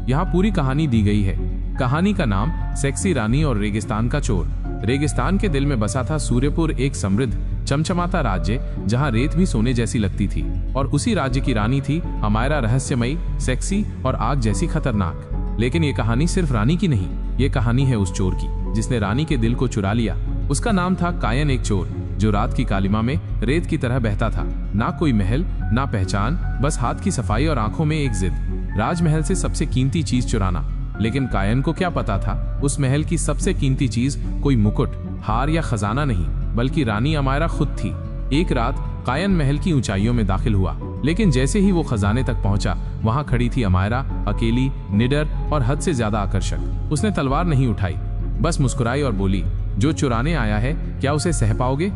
यहाँ पूरी कहानी दी गई है। कहानी का नाम सेक्सी रानी और रेगिस्तान का चोर। रेगिस्तान के दिल में बसा था सूर्यपुर, एक समृद्ध चमचमाता राज्य जहाँ रेत भी सोने जैसी लगती थी। और उसी राज्य की रानी थी अमायरा, रहस्यमयी, सेक्सी और आग जैसी खतरनाक। लेकिन ये कहानी सिर्फ रानी की नहीं, ये कहानी है उस चोर की जिसने रानी के दिल को चुरा लिया। उसका नाम था कायन, एक चोर जो रात की कालिमा में रेत की तरह बहता था। ना कोई महल, ना पहचान, बस हाथ की सफाई और आंखों में एक जिद, राजमहल से सबसे कीमती चीज चुराना। लेकिन कायन को क्या पता था, उस महल की सबसे कीमती चीज कोई मुकुट, हार या खजाना नहीं, बल्कि रानी अमायरा खुद थी। एक रात कायन महल की ऊंचाइयों में दाखिल हुआ, लेकिन जैसे ही वो खजाने तक पहुंचा, वहां खड़ी थी अमायरा, अकेली, निडर और हद से ज्यादा आकर्षक। उसने तलवार नहीं उठाई, बस मुस्कुराई और बोली, जो चुराने आया है, क्या उसे सह पाओगे?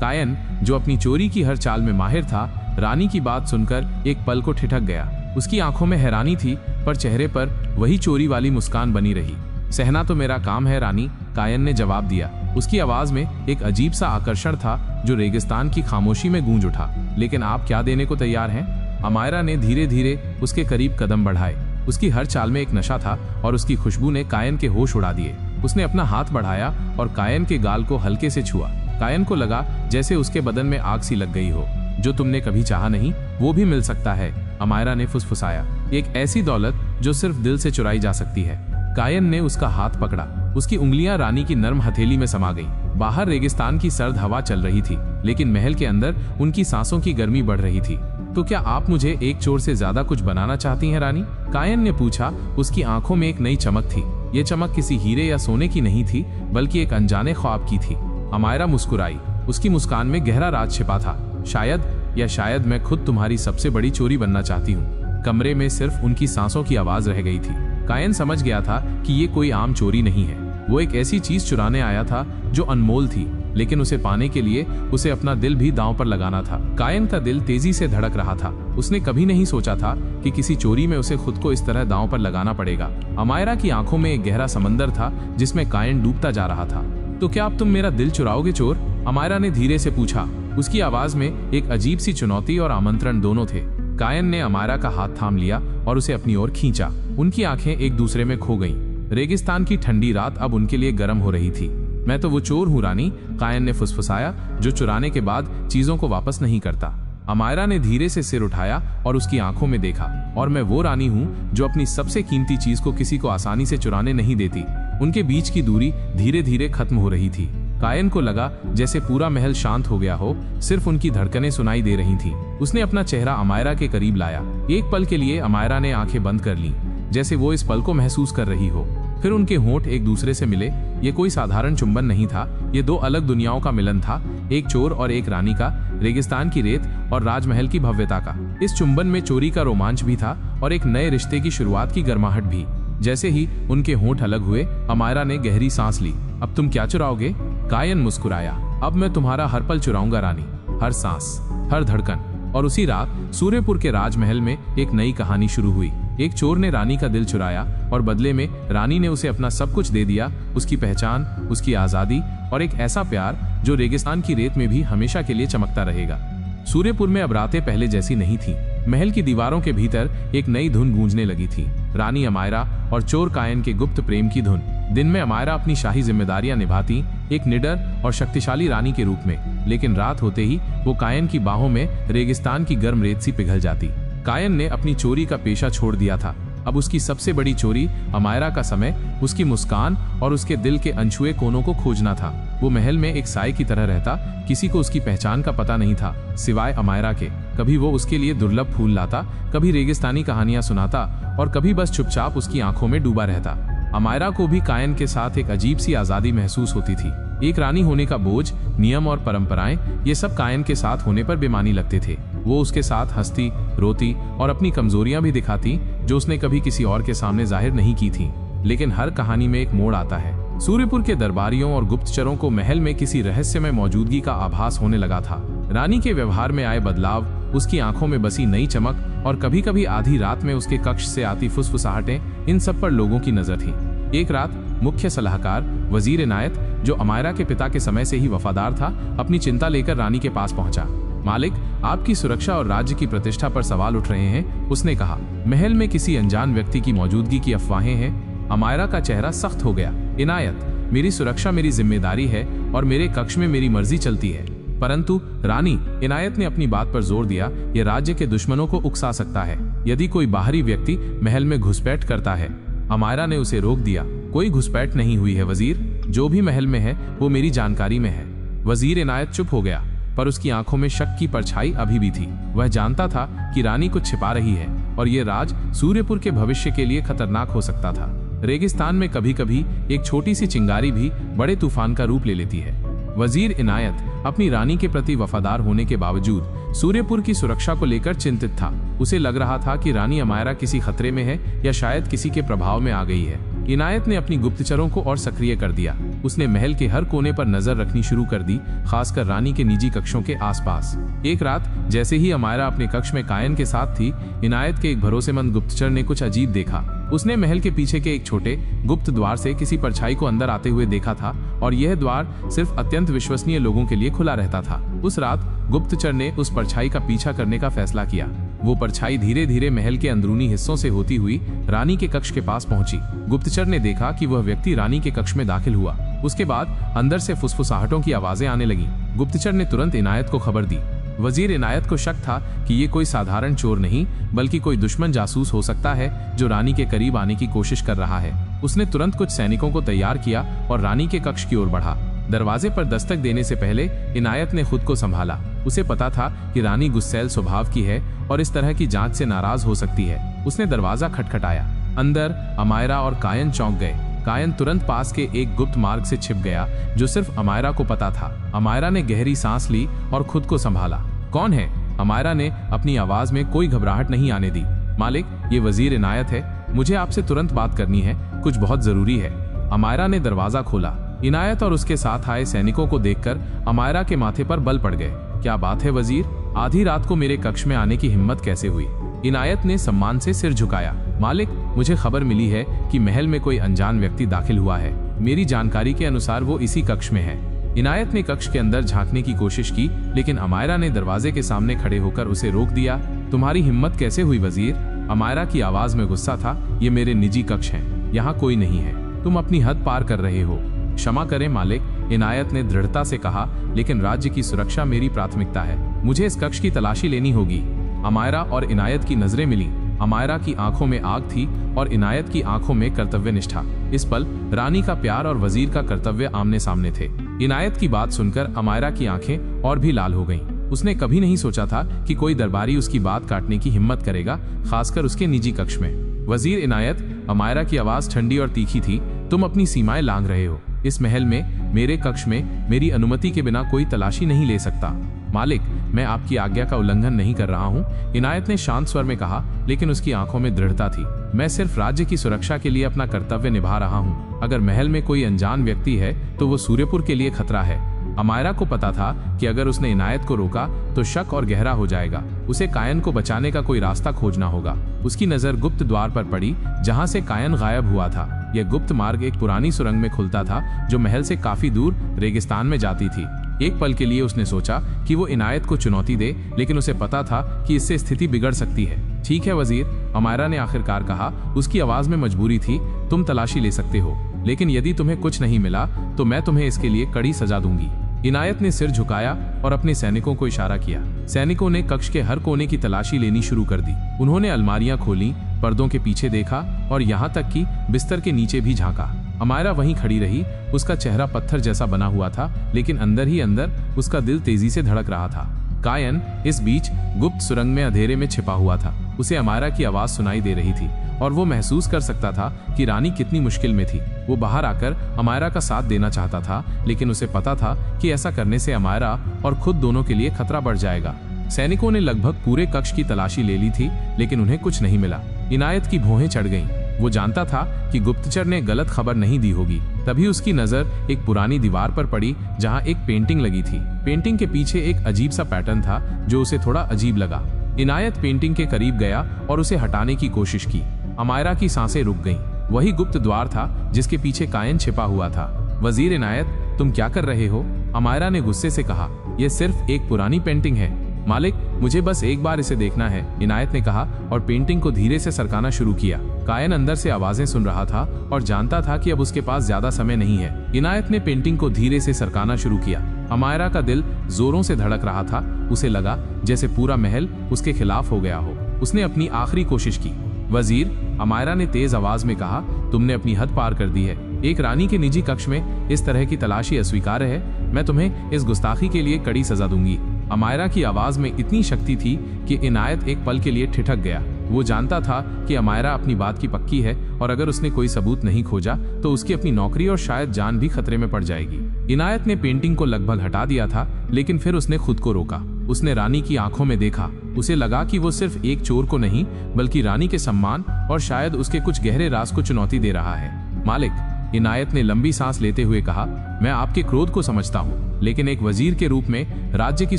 कायन, जो अपनी चोरी की हर चाल में माहिर था, रानी की बात सुनकर एक पल को ठिठक गया। उसकी आंखों में हैरानी थी, पर चेहरे पर वही चोरी वाली मुस्कान बनी रही। सहना तो मेरा काम है रानी, कायन ने जवाब दिया। उसकी आवाज में एक अजीब सा आकर्षण था जो रेगिस्तान की खामोशी में गूंज उठा। लेकिन आप क्या देने को तैयार हैं? अमायरा ने धीरे धीरे उसके करीब कदम बढ़ाए। उसकी हर चाल में एक नशा था और उसकी खुशबू ने कायन के होश उड़ा दिए। उसने अपना हाथ बढ़ाया और कायन के गाल को हल्के से छुआ। कायन को लगा जैसे उसके बदन में आग सी लग गई हो। जो तुमने कभी चाहा नहीं, वो भी मिल सकता है, अमायरा ने फुसफुसाया। एक ऐसी दौलत जो सिर्फ दिल से चुराई जा सकती है। कायन ने उसका हाथ पकड़ा। उसकी उंगलियां रानी की नर्म हथेली में समा गईं। बाहर रेगिस्तान की सर्द हवा चल रही थी, लेकिन महल के अंदर उनकी सांसों की गर्मी बढ़ रही थी। तो क्या आप मुझे एक चोर से ज्यादा कुछ बनाना चाहती हैं रानी? कायन ने पूछा। उसकी आंखों में एक नई चमक थी। ये चमक किसी हीरे या सोने की नहीं थी, बल्कि एक अनजाने ख्वाब की थी। अमायरा मुस्कुराई। उसकी मुस्कान में गहरा राज छिपा था। शायद मैं खुद तुम्हारी सबसे बड़ी चोरी बनना चाहती हूँ। कमरे में सिर्फ उनकी सांसों की आवाज रह गई थी। कायन समझ गया था कि ये कोई आम चोरी नहीं है। वो एक ऐसी चीज चुराने आया था जो अनमोल थी, लेकिन उसे पाने के लिए उसे अपना दिल भी दांव पर लगाना था। कायन का दिल तेजी से धड़क रहा था। उसने कभी नहीं सोचा था कि किसी चोरी में उसे खुद को इस तरह दांव पर लगाना पड़ेगा। अमायरा की आंखों में एक गहरा समंदर था जिसमें कायन डूबता जा रहा था। तो क्या अब तुम मेरा दिल चुराओगे चोर? अमायरा ने धीरे से पूछा। उसकी आवाज में एक अजीब सी चुनौती और आमंत्रण दोनों थे। कायन ने अमायरा का हाथ थाम लिया और उसे अपनी ओर खींचा। उनकी आंखें एक दूसरे में खो गईं। रेगिस्तान की ठंडी रात अब उनके लिए गर्म हो रही थी। मैं तो वो चोर हूँ रानी, कायन ने फुसफुसाया, जो चुराने के बाद चीजों को वापस नहीं करता। अमायरा ने धीरे से सिर उठाया और उसकी आंखों में देखा। और मैं वो रानी हूँ जो अपनी सबसे कीमती चीज को किसी को आसानी से चुराने नहीं देती। उनके बीच की दूरी धीरे धीरे खत्म हो रही थी। कायन को लगा जैसे पूरा महल शांत हो गया हो, सिर्फ उनकी धड़कनें सुनाई दे रही थीं। उसने अपना चेहरा अमायरा के करीब लाया। एक पल के लिए अमायरा ने आंखें बंद कर लीं, जैसे वो इस पल को महसूस कर रही हो। फिर उनके होंठ एक दूसरे से मिले। ये कोई साधारण चुंबन नहीं था, ये दो अलग दुनियाओं का मिलन था, एक चोर और एक रानी का, रेगिस्तान की रेत और राजमहल की भव्यता का। इस चुंबन में चोरी का रोमांच भी था और एक नए रिश्ते की शुरुआत की गर्माहट भी। जैसे ही उनके होंठ अलग हुए, अमायरा ने गहरी सांस ली। अब तुम क्या चुराओगे? कायन मुस्कुराया। अब मैं तुम्हारा हर पल चुराऊंगा रानी, हर सांस, हर धड़कन। और उसी रात सूर्यपुर के राजमहल में एक नई कहानी शुरू हुई। एक चोर ने रानी का दिल चुराया और बदले में रानी ने उसे अपना सब कुछ दे दिया, उसकी पहचान, उसकी आजादी और एक ऐसा प्यार जो रेगिस्तान की रेत में भी हमेशा के लिए चमकता रहेगा। सूर्यपुर में अब रातें पहले जैसी नहीं थी। महल की दीवारों के भीतर एक नई धुन गूंजने लगी थी, रानी अमायरा और चोर कायन के गुप्त प्रेम की धुन। दिन में अमायरा अपनी शाही जिम्मेदारियां निभाती, एक निडर और शक्तिशाली रानी के रूप में, लेकिन रात होते ही वो कायन की बाहों में रेगिस्तान की गर्म रेत सी पिघल जाती। कायन ने अपनी चोरी का पेशा छोड़ दिया था। अब उसकी सबसे बड़ी चोरी अमायरा का समय, उसकी मुस्कान और उसके दिल के अनछुए कोनों को खोजना था। वो महल में एक साए की तरह रहता, किसी को उसकी पहचान का पता नहीं था सिवाय अमायरा के। कभी वो उसके लिए दुर्लभ फूल लाता, कभी रेगिस्तानी कहानियां सुनाता और कभी बस चुपचाप उसकी आंखों में डूबा रहता। अमायरा को भी कायन के साथ एक अजीब सी आजादी महसूस होती थी। एक रानी होने का बोझ, नियम और परंपराएं, ये सब कायन के साथ होने पर बेमानी लगते थे। वो उसके साथ हंसती, रोती और अपनी कमजोरियां भी दिखाती, जो उसने कभी किसी और के सामने जाहिर नहीं की थी। लेकिन हर कहानी में एक मोड़ आता है। सूर्यपुर के दरबारियों और गुप्तचरों को महल में किसी रहस्यमय मौजूदगी का आभास होने लगा था। रानी के व्यवहार में आए बदलाव, उसकी आंखों में बसी नई चमक और कभी कभी आधी रात में उसके कक्ष से आती फुसफुसाहटें, इन सब पर लोगों की नजर थी। एक रात मुख्य सलाहकार वजीर इनायत, जो अमायरा के पिता के समय से ही वफादार था, अपनी चिंता लेकर रानी के पास पहुंचा। मालिक, आपकी सुरक्षा और राज्य की प्रतिष्ठा पर सवाल उठ रहे हैं, उसने कहा। महल में किसी अनजान व्यक्ति की मौजूदगी की अफवाहें हैं। अमायरा का चेहरा सख्त हो गया। इनायत, मेरी सुरक्षा मेरी जिम्मेदारी है और मेरे कक्ष में मेरी मर्जी चलती है। परंतु रानी, इनायत ने अपनी बात पर जोर दिया, यह राज्य के दुश्मनों को उकसा सकता है यदि कोई बाहरी व्यक्ति महल में घुसपैठ करता है। अमायरा ने उसे रोक दिया। कोई घुसपैठ नहीं हुई है वजीर, जो भी महल में है वो मेरी जानकारी में है। वजीर इनायत चुप हो गया, पर उसकी आंखों में शक की परछाई अभी भी थी। वह जानता था कि रानी कुछ छिपा रही है और ये राज सूर्यपुर के भविष्य के लिए खतरनाक हो सकता था। रेगिस्तान में कभी कभी एक छोटी सी चिंगारी भी बड़े तूफान का रूप ले लेती है। वजीर इनायत अपनी रानी के प्रति वफादार होने के बावजूद सूर्यपुर की सुरक्षा को लेकर चिंतित था। उसे लग रहा था कि रानी अमायरा किसी खतरे में है या शायद किसी के प्रभाव में आ गई है। इनायत ने अपनी गुप्तचरों को और सक्रिय कर दिया। उसने महल के हर कोने पर नजर रखनी शुरू कर दी, खासकर रानी के निजी कक्षों के आसपास। एक रात जैसे ही अमायरा अपने कक्ष में कायन के साथ थी, इनायत के एक भरोसेमंद गुप्तचर ने कुछ अजीब देखा। उसने महल के पीछे के एक छोटे गुप्त द्वार से किसी परछाई को अंदर आते हुए देखा था और यह द्वार सिर्फ अत्यंत विश्वसनीय लोगों के लिए खुला रहता था। उस रात गुप्तचर ने उस परछाई का पीछा करने का फैसला किया। वो परछाई धीरे धीरे महल के अंदरूनी हिस्सों से होती हुई रानी के कक्ष के पास पहुंची। गुप्तचर ने देखा कि वह व्यक्ति रानी के कक्ष में दाखिल हुआ। उसके बाद अंदर से फुसफुसाहटों की आवाजें आने लगी। गुप्तचर ने तुरंत इनायत को खबर दी। वजीर इनायत को शक था कि ये कोई साधारण चोर नहीं बल्कि कोई दुश्मन जासूस हो सकता है जो रानी के करीब आने की कोशिश कर रहा है। उसने तुरंत कुछ सैनिकों को तैयार किया और रानी के कक्ष की ओर बढ़ा। दरवाजे पर दस्तक देने से पहले इनायत ने खुद को संभाला। उसे पता था कि रानी गुस्सैल स्वभाव की है और इस तरह की जांच से नाराज हो सकती है। उसने दरवाजा खटखटाया। अंदर अमायरा और कायन चौंक गए। कायन तुरंत पास के एक गुप्त मार्ग से छिप गया जो सिर्फ अमायरा को पता था। अमायरा ने गहरी सांस ली और खुद को संभाला। कौन है? अमायरा ने अपनी आवाज में कोई घबराहट नहीं आने दी। मालिक, ये वजीर इनायत है। मुझे आपसे तुरंत बात करनी है, कुछ बहुत जरूरी है। अमायरा ने दरवाजा खोला। इनायत और उसके साथ आए सैनिकों को देखकर अमायरा के माथे पर बल पड़ गए। क्या बात है वजीर? आधी रात को मेरे कक्ष में आने की हिम्मत कैसे हुई? इनायत ने सम्मान से सिर झुकाया। मालिक, मुझे खबर मिली है कि महल में कोई अनजान व्यक्ति दाखिल हुआ है। मेरी जानकारी के अनुसार वो इसी कक्ष में है। इनायत ने कक्ष के अंदर झांकने की कोशिश की, लेकिन अमायरा ने दरवाजे के सामने खड़े होकर उसे रोक दिया। तुम्हारी हिम्मत कैसे हुई वजीर? अमायरा की आवाज में गुस्सा था। ये मेरे निजी कक्ष हैं, यहाँ कोई नहीं है। तुम अपनी हद पार कर रहे हो। क्षमा करें मालिक, इनायत ने दृढ़ता से कहा, लेकिन राज्य की सुरक्षा मेरी प्राथमिकता है। मुझे इस कक्ष की तलाशी लेनी होगी। अमायरा और इनायत की नजरें मिली। अमायरा की आंखों में आग थी और इनायत की आंखों में कर्तव्य निष्ठा। इस पल रानी का प्यार और वजीर का कर्तव्य आमने सामने थे। इनायत की बात सुनकर अमायरा की आंखें और भी लाल हो गईं। उसने कभी नहीं सोचा था कि कोई दरबारी उसकी बात काटने की हिम्मत करेगा, खासकर उसके निजी कक्ष में। वजीर इनायत, अमायरा की आवाज ठंडी और तीखी थी। तुम अपनी सीमाएं लांघ रहे हो। इस महल में, मेरे कक्ष में मेरी अनुमति के बिना कोई तलाशी नहीं ले सकता। मालिक, मैं आपकी आज्ञा का उल्लंघन नहीं कर रहा हूँ, इनायत ने शांत स्वर में कहा, लेकिन उसकी आंखों में दृढ़ता थी। मैं सिर्फ राज्य की सुरक्षा के लिए अपना कर्तव्य निभा रहा हूँ। अगर महल में कोई अनजान व्यक्ति है तो वो सूर्यपुर के लिए खतरा है। अमायरा को पता था कि अगर उसने इनायत को रोका तो शक और गहरा हो जाएगा। उसे कायन को बचाने का कोई रास्ता खोजना होगा। उसकी नजर गुप्त द्वार पर पड़ी जहां से कायन गायब हुआ था। यह गुप्त मार्ग एक पुरानी सुरंग में खुलता था जो महल से काफी दूर रेगिस्तान में जाती थी। एक पल के लिए उसने सोचा कि वो इनायत को चुनौती दे, लेकिन उसे पता था कि इससे स्थिति बिगड़ सकती है। ठीक है वजीर, अमायरा ने आखिरकार कहा। उसकी आवाज में मजबूरी थी। तुम तलाशी ले सकते हो, लेकिन यदि तुम्हें कुछ नहीं मिला तो मैं तुम्हें इसके लिए कड़ी सजा दूंगी। इनायत ने सिर झुकाया और अपने सैनिकों को इशारा किया। सैनिकों ने कक्ष के हर कोने की तलाशी लेनी शुरू कर दी। उन्होंने अलमारियां खोली, पर्दों के पीछे देखा और यहाँ तक कि बिस्तर के नीचे भी झांका। अमायरा वहीं खड़ी रही। उसका चेहरा पत्थर जैसा बना हुआ था, लेकिन अंदर ही अंदर उसका दिल तेजी से धड़क रहा था। कायन इस बीच गुप्त सुरंग में अंधेरे में छिपा हुआ था। उसे अमायरा की आवाज सुनाई दे रही थी और वो महसूस कर सकता था कि रानी कितनी मुश्किल में थी। वो बाहर आकर अमायरा का साथ देना चाहता था, लेकिन उसे पता था कि ऐसा करने से अमायरा और खुद दोनों के लिए खतरा बढ़ जाएगा। सैनिकों ने लगभग पूरे कक्ष की तलाशी ले ली थी, लेकिन उन्हें कुछ नहीं मिला। इनायत की भौहें चढ़ गईं। वो जानता था कि गुप्तचर ने गलत खबर नहीं दी होगी। तभी उसकी नजर एक पुरानी दीवार पर पड़ी जहां एक पेंटिंग लगी थी। पेंटिंग के पीछे एक अजीब सा पैटर्न था जो उसे थोड़ा अजीब लगा। इनायत पेंटिंग के करीब गया और उसे हटाने की कोशिश की। अमायरा की सांसें रुक गईं। वही गुप्त द्वार था जिसके पीछे कायन छिपा हुआ था। वजीर इनायत, तुम क्या कर रहे हो? अमायरा ने गुस्से से कहा। यह सिर्फ एक पुरानी पेंटिंग है। मालिक, मुझे बस एक बार इसे देखना है, इनायत ने कहा और पेंटिंग को धीरे से सरकाना शुरू किया। कायन अंदर से आवाजें सुन रहा था और जानता था कि अब उसके पास ज्यादा समय नहीं है। इनायत ने पेंटिंग को धीरे से सरकाना शुरू किया। अमायरा का दिल जोरों से धड़क रहा था। उसे लगा जैसे पूरा महल उसके खिलाफ हो गया हो। उसने अपनी आखिरी कोशिश की। वजीर, अमायरा ने तेज आवाज में कहा, तुमने अपनी हद पार कर दी है। एक रानी के निजी कक्ष में इस तरह की तलाशी अस्वीकार्य है। मैं तुम्हें इस गुस्ताखी के लिए कड़ी सजा दूंगी। अमायरा की आवाज में इतनी शक्ति थी कि इनायत एक पल के लिए ठिठक गया। वो जानता था कि अमायरा अपनी बात की पक्की है और अगर उसने कोई सबूत नहीं खोजा तो उसकी अपनी नौकरी और शायद जान भी खतरे में पड़ जाएगी। इनायत ने पेंटिंग को लगभग हटा दिया था, लेकिन फिर उसने खुद को रोका। उसने रानी की आंखों में देखा। उसे लगा कि वो सिर्फ एक चोर को नहीं बल्कि रानी के सम्मान और शायद उसके कुछ गहरे राज को चुनौती दे रहा है। मालिक, इनायत ने लंबी सांस लेते हुए कहा, मैं आपके क्रोध को समझता हूँ, लेकिन एक वजीर के रूप में राज्य की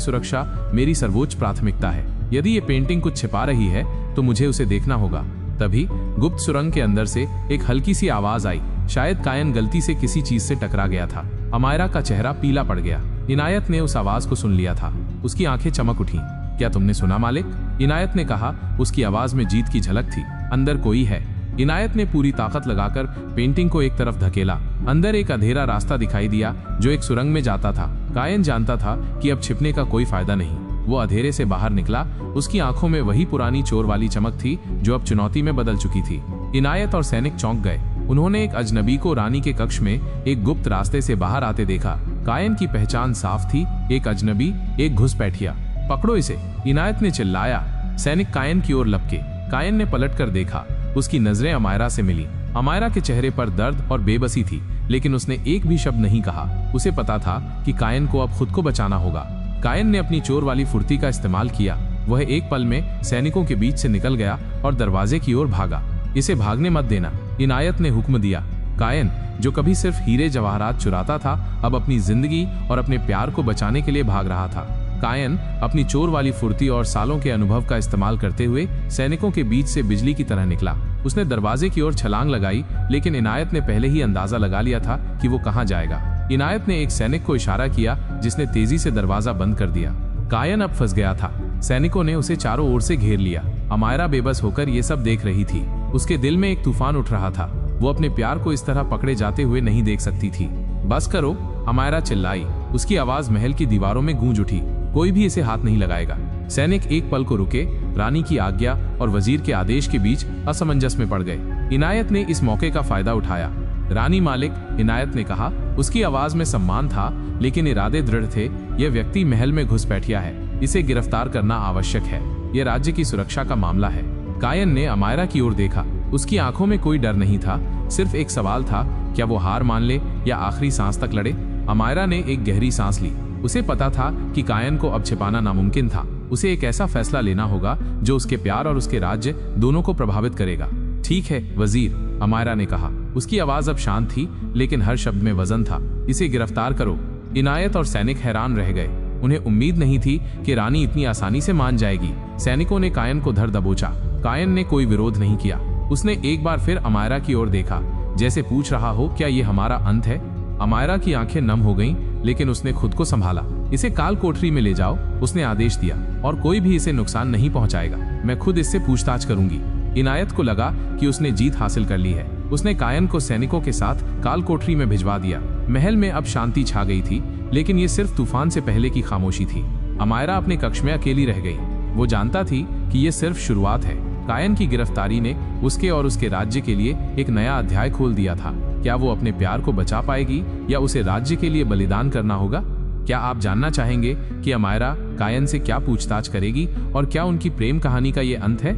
सुरक्षा मेरी सर्वोच्च प्राथमिकता है। यदि ये पेंटिंग कुछ छिपा रही है तो मुझे उसे देखना होगा। तभी गुप्त सुरंग के अंदर से एक हल्की सी आवाज आई। शायद कायन गलती से किसी चीज से टकरा गया था। अमायरा का चेहरा पीला पड़ गया। इनायत ने उस आवाज को सुन लिया था। उसकी आंखें चमक उठी। क्या तुमने सुना मालिक? इनायत ने कहा। उसकी आवाज में जीत की झलक थी। अंदर कोई है। इनायत ने पूरी ताकत लगाकर पेंटिंग को एक तरफ धकेला। अंदर एक अंधेरा रास्ता दिखाई दिया जो एक सुरंग में जाता था। कायन जानता था कि अब छिपने का कोई फायदा नहीं। वो अंधेरे से बाहर निकला। उसकी आंखों में वही पुरानी चोर वाली चमक थी जो अब चुनौती में बदल चुकी थी। इनायत और सैनिक चौंक गए। उन्होंने एक अजनबी को रानी के कक्ष में एक गुप्त रास्ते से बाहर आते देखा। कायन की पहचान साफ थी। एक अजनबी, एक घुसपैठिया। पकड़ो इसे, इनायत ने चिल्लाया। सैनिक कायन की ओर लपके। कायन ने पलटकर देखा। उसकी नजरें अमायरा से मिली। अमायरा के चेहरे पर दर्द और बेबसी थी, लेकिन उसने एक भी शब्द नहीं कहा। उसे पता था कि कायन को अब खुद को बचाना होगा। कायन ने अपनी चोर वाली फुर्ती का इस्तेमाल किया। वह एक पल में सैनिकों के बीच से निकल गया और दरवाजे की ओर भागा। इसे भागने मत देना, इनायत ने हुक्म दिया। कायन, जो कभी सिर्फ हीरे जवाहरात चुराता था, अब अपनी जिंदगी और अपने प्यार को बचाने के लिए भाग रहा था। कायन अपनी चोर वाली फुर्ती और सालों के अनुभव का इस्तेमाल करते हुए सैनिकों के बीच से बिजली की तरह निकला। उसने दरवाजे की ओर छलांग लगाई, लेकिन इनायत ने पहले ही अंदाजा लगा लिया था कि वो कहां जाएगा। इनायत ने एक सैनिक को इशारा किया, जिसने तेजी से दरवाजा बंद कर दिया। कायन अब फंस गया था। सैनिकों ने उसे चारों ओर से घेर लिया। अमायरा बेबस होकर ये सब देख रही थी। उसके दिल में एक तूफान उठ रहा था। वो अपने प्यार को इस तरह पकड़े जाते हुए नहीं देख सकती थी। बस करो, अमायरा चिल्लाई। उसकी आवाज महल की दीवारों में गूंज उठी। कोई भी इसे हाथ नहीं लगाएगा। सैनिक एक पल को रुके। रानी की आज्ञा और वजीर के आदेश के बीच असमंजस में पड़ गए। इनायत ने इस मौके का फायदा उठाया। रानी मालिक, इनायत ने कहा। उसकी आवाज में सम्मान था, लेकिन इरादे दृढ़ थे। यह व्यक्ति महल में घुसपैठिया है। इसे गिरफ्तार करना आवश्यक है। यह राज्य की सुरक्षा का मामला है। कायन ने अमायरा की ओर देखा। उसकी आंखों में कोई डर नहीं था, सिर्फ एक सवाल था, क्या वो हार मान ले या आखिरी सांस तक लड़े। अमायरा ने एक गहरी सांस ली। उसे पता था कि कायन को अब छिपाना नामुमकिन था। उसे एक ऐसा फैसला लेना होगा जो उसके प्यार और उसके राज्य दोनों को प्रभावित करेगा। ठीक है वजीर, अमायरा ने कहा। उसकी आवाज अब शांत थी, लेकिन हर शब्द में वजन था। इसे गिरफ्तार करो। इनायत और सैनिक हैरान रह गए। उन्हें उम्मीद नहीं थी कि रानी इतनी आसानी से मान जाएगी। सैनिकों ने कायन को धर दबोचा। कायन ने कोई विरोध नहीं किया। उसने एक बार फिर अमायरा की ओर देखा, जैसे पूछ रहा हो, क्या ये हमारा अंत है? अमायरा की आंखें नम हो गईं, लेकिन उसने खुद को संभाला। इसे काल कोठरी में ले जाओ, उसने आदेश दिया, और कोई भी इसे नुकसान नहीं पहुंचाएगा। मैं खुद इससे पूछताछ करूंगी। इनायत को लगा कि उसने जीत हासिल कर ली है। उसने कायन को सैनिकों के साथ काल कोठरी में भिजवा दिया। महल में अब शांति छा गई थी, लेकिन ये सिर्फ तूफान से पहले की खामोशी थी। अमायरा अपने कक्ष में अकेली रह गई। वो जानता थी कि ये सिर्फ शुरुआत है। कायन की गिरफ्तारी ने उसके और उसके राज्य के लिए एक नया अध्याय खोल दिया था। क्या वो अपने प्यार को बचा पाएगी या उसे राज्य के लिए बलिदान करना होगा? क्या आप जानना चाहेंगे कि अमायरा कायन से क्या पूछताछ करेगी और क्या उनकी प्रेम कहानी का ये अंत है?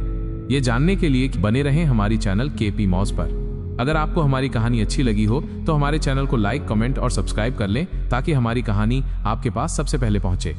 ये जानने के लिए बने रहें हमारी चैनल केपी मॉज पर। अगर आपको हमारी कहानी अच्छी लगी हो तो हमारे चैनल को लाइक, कमेंट और सब्सक्राइब कर लें, ताकि हमारी कहानी आपके पास सबसे पहले पहुंचे।